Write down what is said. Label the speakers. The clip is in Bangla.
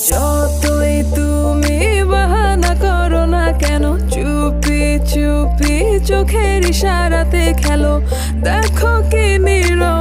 Speaker 1: যতই তুমি বাহানা করো না কেন, চুপি চুপি চোখের ইশারাতে খেলো, দেখো কি নীরব